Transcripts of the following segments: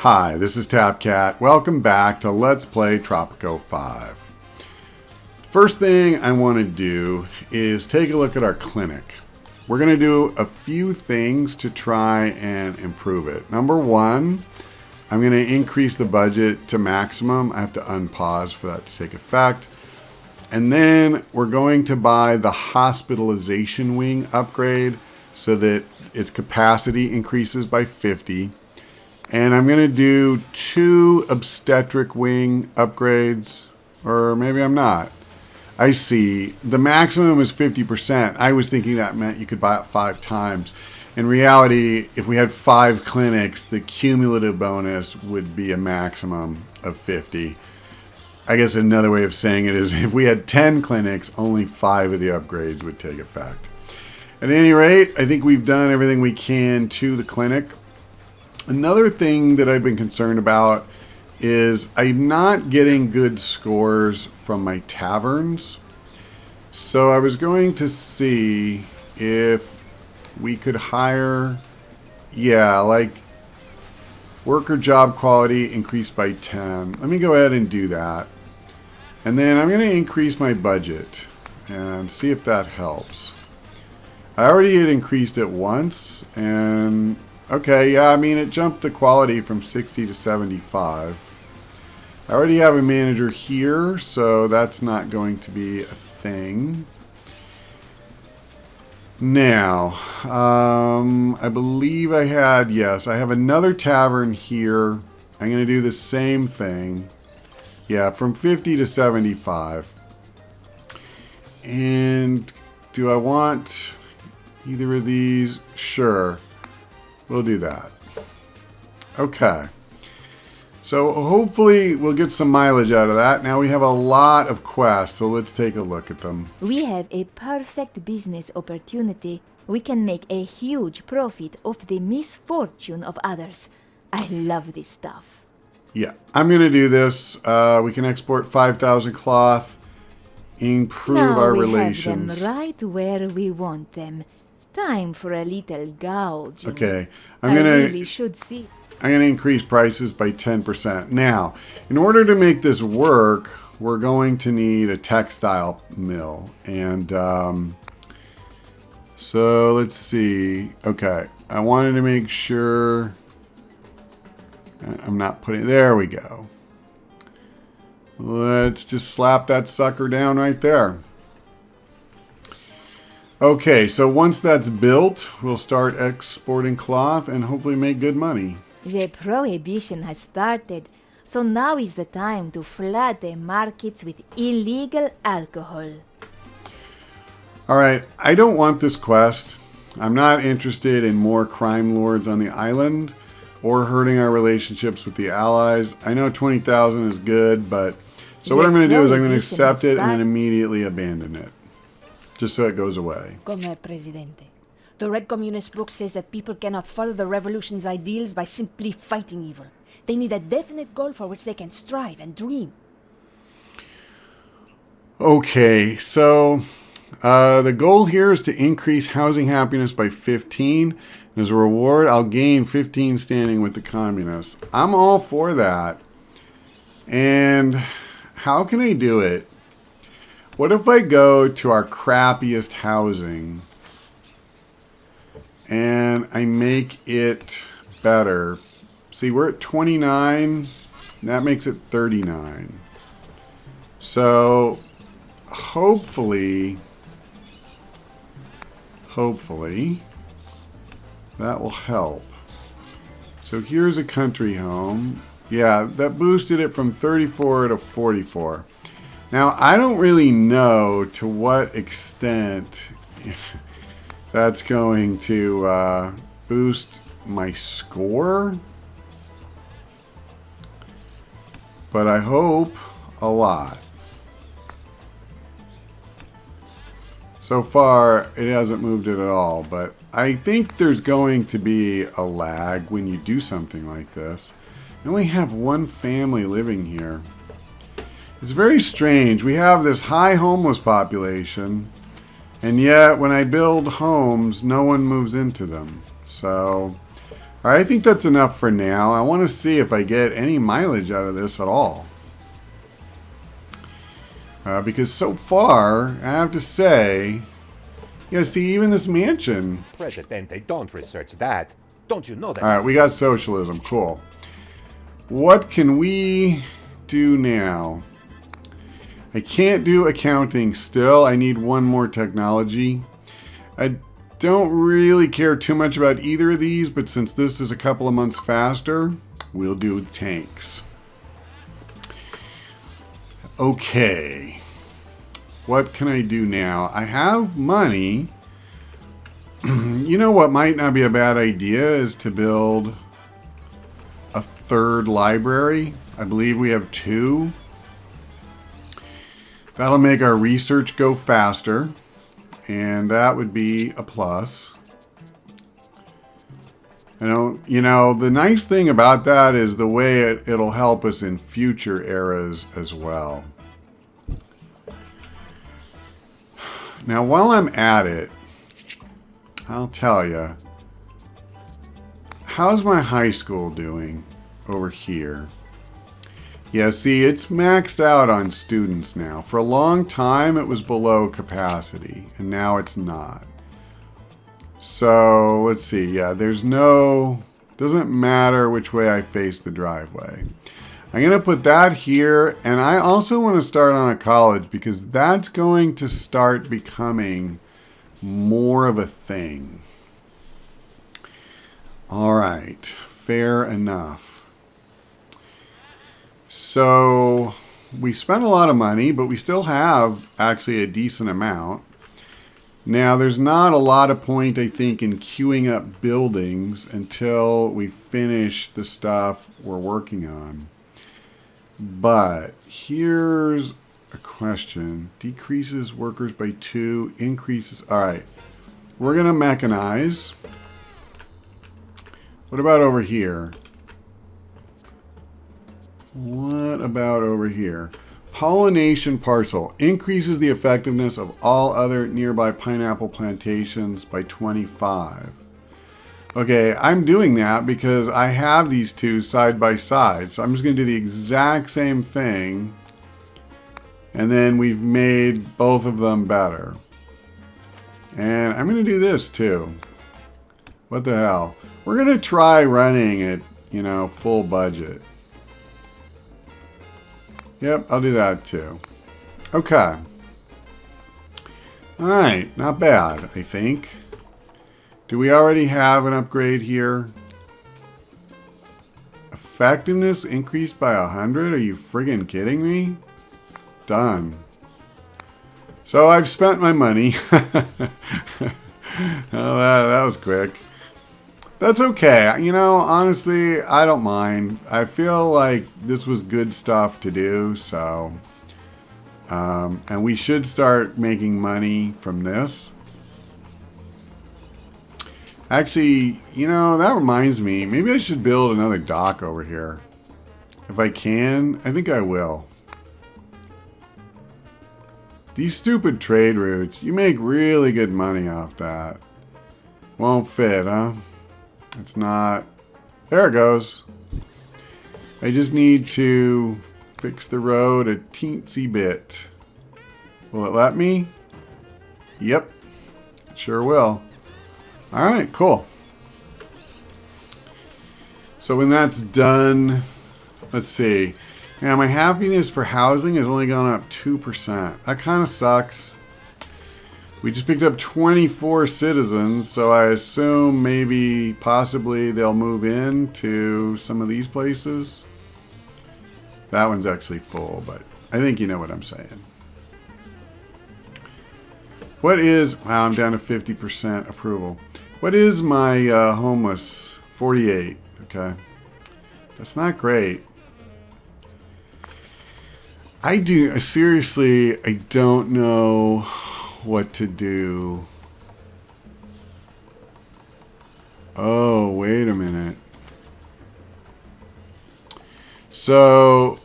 Hi, this is TapCat. Welcome back to Let's Play Tropico 5. First thing I want to do is take a look at our clinic. We're going to do a few things to try and improve it. Number one, I'm going to increase the budget to maximum. I have to unpause for that to take effect. And then we're going to buy the hospitalization wing upgrade so that its capacity increases by 50. And I'm going to do 2 obstetric wing upgrades, or maybe I'm not. I see. The maximum is 50%. I was thinking that meant you could buy it 5 times. In reality, if we had 5 clinics, the cumulative bonus would be a maximum of 50. I guess another way of saying it is if we had 10 clinics, only 5 of the upgrades would take effect. At any rate, I think we've done everything we can to the clinic. Another thing that I've been concerned about is I'm not getting good scores from my taverns. So I was going to see if we could hire, like worker job quality increased by 10. Let me go ahead and do that. And then I'm going to increase my budget and see if that helps. I already had increased it once and okay, yeah, I mean, it jumped the quality from 60 to 75. I already have a manager here, so that's not going to be a thing. Now, I believe I have another tavern here. I'm going to do the same thing. Yeah, from 50 to 75. And do I want either of these? Sure. We'll do that. Okay. So hopefully we'll get some mileage out of that. Now we have a lot of quests, so let's take a look at them. We have a perfect business opportunity. We can make a huge profit off the misfortune of others. I love this stuff. Yeah, I'm going to do this. We can export 5,000 cloth, improve our relations. Have them right where we want them. Time for a little gouging. Okay, I really should see. I'm going to increase prices by 10%. Now, in order to make this work, we're going to need a textile mill. And so let's see. Okay, I wanted to make sure I'm not putting, there we go. Let's just slap that sucker down right there. Okay, so once that's built, we'll start exporting cloth and hopefully make good money. The prohibition has started, so now is the time to flood the markets with illegal alcohol. Alright, I don't want this quest. I'm not interested in more crime lords on the island or hurting our relationships with the allies. I know 20,000 is good, but so what I'm going to do is I'm going to accept it and then immediately abandon it. Just so it goes away. Come, Presidente. The Red Communist book says that people cannot follow the revolution's ideals by simply fighting evil. They need a definite goal for which they can strive and dream. Okay, so the goal here is to increase housing happiness by 15. And as a reward, I'll gain 15 standing with the communists. I'm all for that. And how can I do it? What if I go to our crappiest housing and I make it better? See, we're at 29. That makes it 39. So hopefully that will help. So here's a country home. Yeah, that boosted it from 34 to 44. Now, I don't really know to what extent that's going to boost my score, but I hope a lot. So far, it hasn't moved it at all, but I think there's going to be a lag when you do something like this. I only have one family living here. It's very strange. We have this high homeless population, and yet when I build homes, no one moves into them. So All right, I think that's enough for now. I want to see if I get any mileage out of this at all. Because so far, I have to say, yeah, see, even this mansion. Presidente, don't research that. Don't you know that? All right, we got socialism. Cool. What can we do now? I can't do accounting still. I need one more technology. I don't really care too much about either of these, but since this is a couple of months faster, we'll do tanks. Okay. What can I do now? I have money. You know what might not be a bad idea is to build a third library. I believe we have 2. That'll make our research go faster, and that would be a plus. You know, the nice thing about that is the way it'll help us in future eras as well. Now, while I'm at it, I'll tell you, how's my high school doing over here? Yeah, see, it's maxed out on students now. For a long time, it was below capacity, and now it's not. So, let's see. Yeah, doesn't matter which way I face the driveway. I'm going to put that here, and I also want to start on a college because that's going to start becoming more of a thing. All right, fair enough. So we spent a lot of money, but we still have actually a decent amount. Now, there's not a lot of point, I think, in queuing up buildings until we finish the stuff we're working on. But here's a question. Decreases workers by 2, increases... All right, we're going to mechanize. What about over here? What about over here? Pollination parcel increases the effectiveness of all other nearby pineapple plantations by 25. Okay, I'm doing that because I have these two side by side. So I'm just going to do the exact same thing. And then we've made both of them better. And I'm going to do this too. What the hell? We're going to try running at, you know, full budget. Yep, I'll do that too. Okay. Alright, not bad, I think. Do we already have an upgrade here? Effectiveness increased by 100? Are you friggin' kidding me? Done. So I've spent my money. Oh, that was quick. That's okay. You know, honestly, I don't mind. I feel like this was good stuff to do, so... and we should start making money from this. Actually, you know, that reminds me. Maybe I should build another dock over here. If I can, I think I will. These stupid trade routes, you make really good money off that. Won't fit, huh? It's not. There it goes. I just need to fix the road a teensy bit. Will it let me? Yep. It sure will. Alright, cool. So when that's done, let's see. Yeah, my happiness for housing has only gone up 2%. That kind of sucks. We just picked up 24 citizens, so I assume maybe, possibly, they'll move in to some of these places. That one's actually full, but I think you know what I'm saying. What is... Wow, I'm down to 50% approval. What is my homeless? 48. Okay. That's not great. Seriously, I don't know what to do. Oh, wait a minute. So,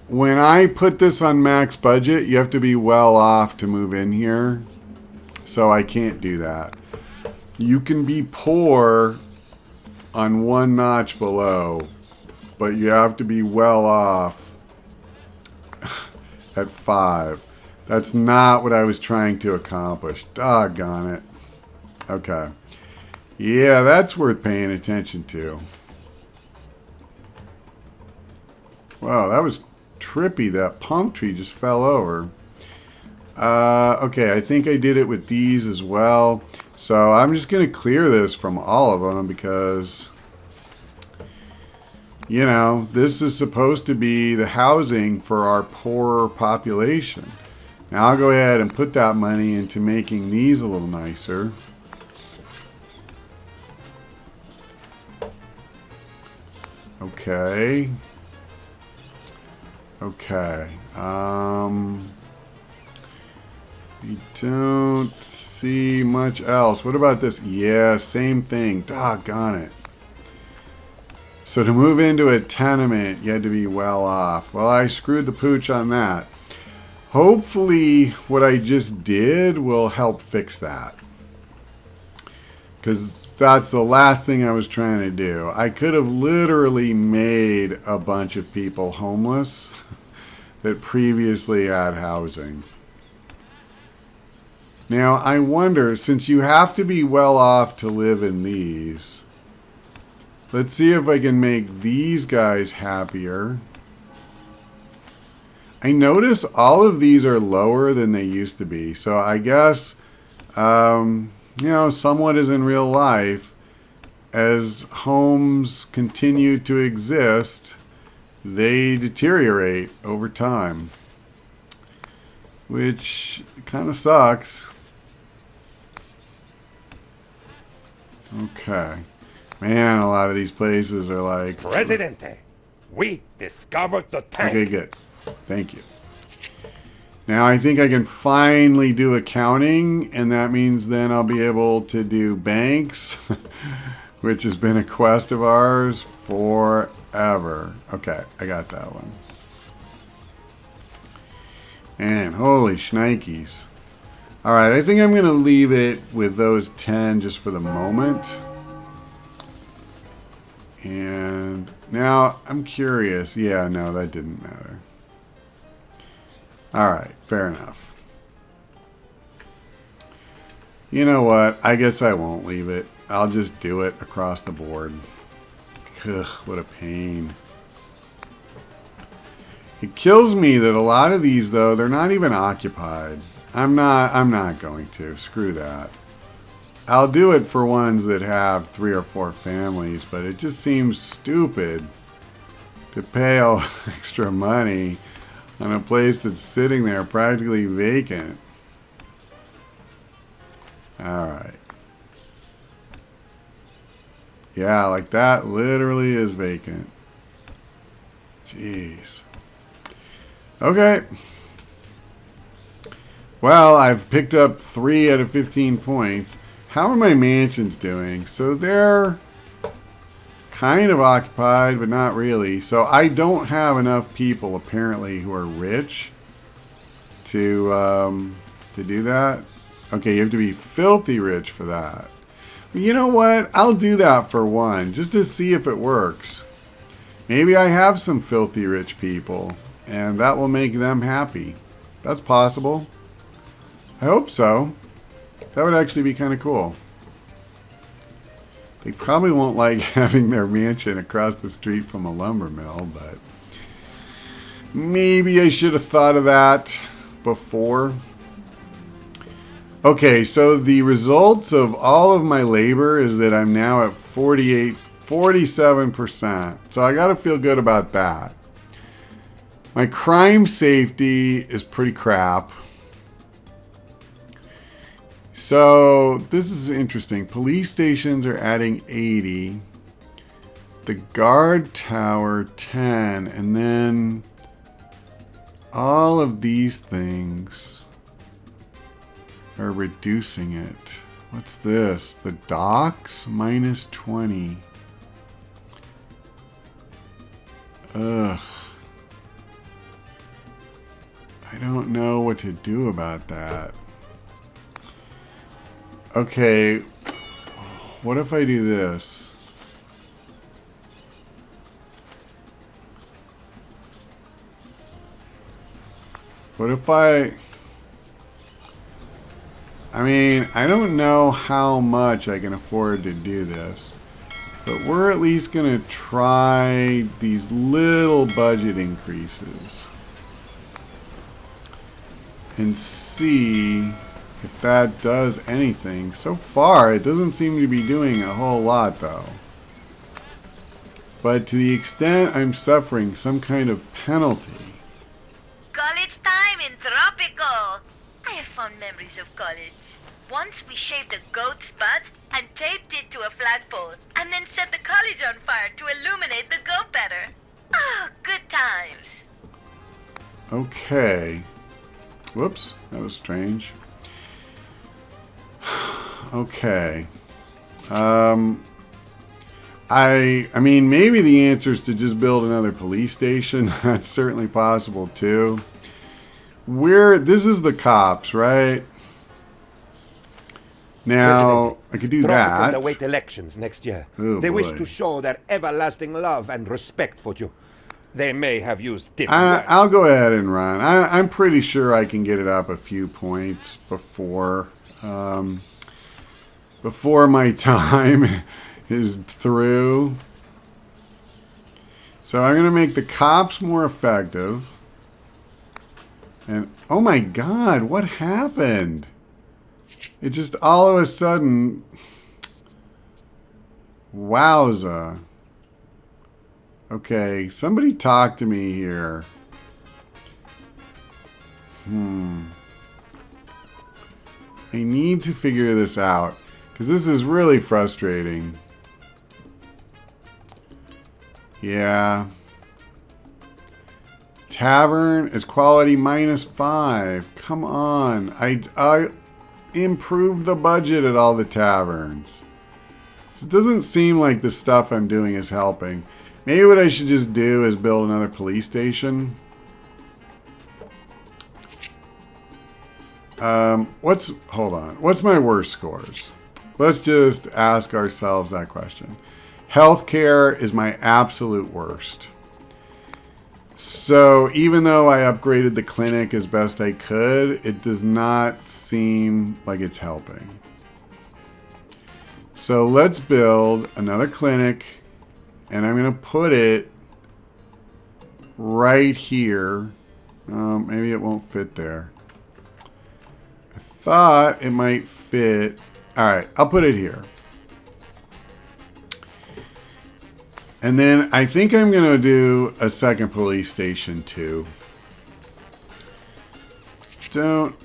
when I put this on max budget, you have to be well off to move in here. So I can't do that. You can be poor on one notch below, but you have to be well off at 5. That's not what I was trying to accomplish. Doggone it. Okay. Yeah, that's worth paying attention to. Wow, that was trippy. That palm tree just fell over. Okay, I think I did it with these as well. So I'm just going to clear this from all of them because, you know, this is supposed to be the housing for our poorer population. Now I'll go ahead and put that money into making these a little nicer. Okay. Okay. We don't see much else. What about this? Yeah, same thing. Doggone it. So to move into a tenement, you had to be well off. Well, I screwed the pooch on that. Hopefully what I just did will help fix that. Because that's the last thing I was trying to do. I could have literally made a bunch of people homeless that previously had housing. Now, I wonder, since you have to be well off to live in these, let's see if I can make these guys happier. I notice all of these are lower than they used to be. So I guess, you know, somewhat as in real life, as homes continue to exist, they deteriorate over time. Which kind of sucks. Okay. Man, a lot of these places are like... Presidente, we discovered the tank. Okay, good. Thank you. Now I think I can finally do accounting, and that means then I'll be able to do banks, which has been a quest of ours forever. Okay, I got that one. And holy shnikes. Alright, I think I'm going to leave it with those 10 just for the moment. And now I'm curious. Yeah, no, that didn't matter. Alright, fair enough. You know what? I guess I won't leave it. I'll just do it across the board. Ugh, what a pain. It kills me that a lot of these, though, they're not even occupied. I'm not going to. Screw that. I'll do it for ones that have 3 or 4 families, but it just seems stupid to pay all extra money on a place that's sitting there practically vacant. Alright. Yeah, like that literally is vacant. Jeez. Okay. Well, I've picked up 3 out of 15 points. How are my mansions doing? So they're kind of occupied, but not really. So I don't have enough people, apparently, who are rich to do that. Okay, you have to be filthy rich for that. But you know what? I'll do that for one, just to see if it works. Maybe I have some filthy rich people, and that will make them happy. That's possible. I hope so. That would actually be kind of cool. They probably won't like having their mansion across the street from a lumber mill, but maybe I should have thought of that before. Okay, so the results of all of my labor is that I'm now at 47%. So I got to feel good about that. My crime safety is pretty crap. So this is interesting. Police stations are adding 80. The guard tower 10. And then all of these things are reducing it. What's this? The docks minus 20. Ugh. I don't know what to do about that. Okay, what if I do this? What if I mean, I don't know how much I can afford to do this, but we're at least going to try these little budget increases and see if that does anything. So far, it doesn't seem to be doing a whole lot, though. But to the extent I'm suffering some kind of penalty. College time in Tropico. I have fond memories of college. Once we shaved a goat's butt and taped it to a flagpole, and then set the college on fire to illuminate the goat better. Ah, good times. Okay. Whoops, that was strange. Okay. I mean, maybe the answer is to just build another police station. That's certainly possible too. This is the cops, right? Now, I could do that. await elections next year. Oh, they wish boy. to show their everlasting love and respect for you. They may have used different words. I'll go ahead and run. I'm pretty sure I can get it up a few points before my time is through. So I'm going to make the cops more effective. And oh my God, what happened? It just all of a sudden, wowza. Okay, somebody talk to me here. I need to figure this out because this is really frustrating. Yeah. Tavern is quality -5. Come on. I improved the budget at all the taverns. So it doesn't seem like the stuff I'm doing is helping. Maybe what I should just do is build another police station. Hold on. What's my worst scores? Let's just ask ourselves that question. Healthcare is my absolute worst. So even though I upgraded the clinic as best I could, it does not seem like it's helping. So let's build another clinic, and I'm going to put it right here. Maybe it won't fit there. I thought it might fit. All right, I'll put it here. And then I think I'm going to do a second police station too. Don't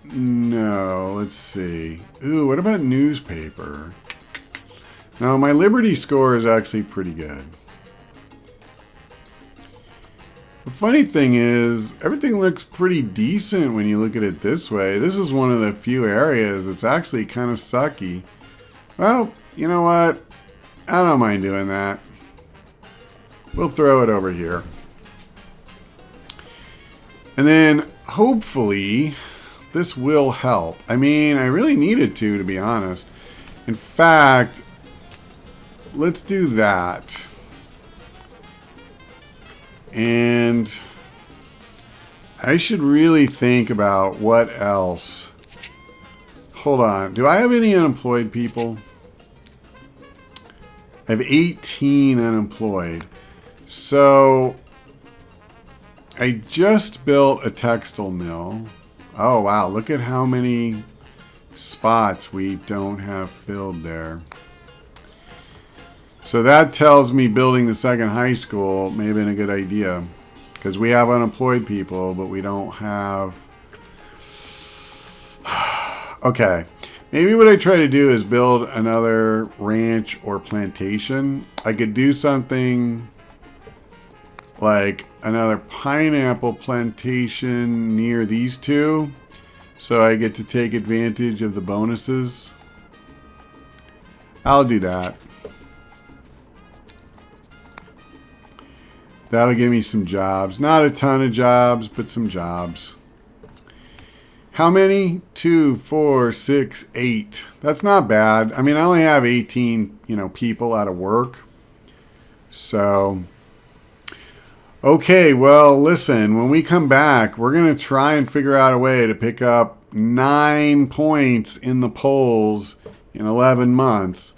know. Let's see. Ooh, what about newspaper? Now, my Liberty score is actually pretty good. The funny thing is, everything looks pretty decent when you look at it this way. This is one of the few areas that's actually kind of sucky. Well, you know what? I don't mind doing that. We'll throw it over here. And then, hopefully, this will help. I mean, I really needed to be honest. In fact, let's do that. And I should really think about what else. Hold on. Do I have any unemployed people? I have 18 unemployed. So I just built a textile mill. Oh, wow. Look at how many spots we don't have filled there. So that tells me building the second high school may have been a good idea. Because we have unemployed people, but we don't have... Okay. Maybe what I try to do is build another ranch or plantation. I could do something like another pineapple plantation near these two. So I get to take advantage of the bonuses. I'll do that. That'll give me some jobs. Not a ton of jobs, but some jobs. How many? 2, 4, 6, 8. That's not bad. I mean, I only have 18, people out of work. So, Okay, well, listen, when we come back, we're going to try and figure out a way to pick up 9 points in the polls in 11 months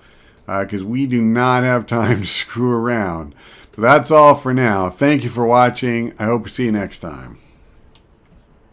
because we do not have time to screw around. But that's all for now. Thank you for watching. I hope to see you next time.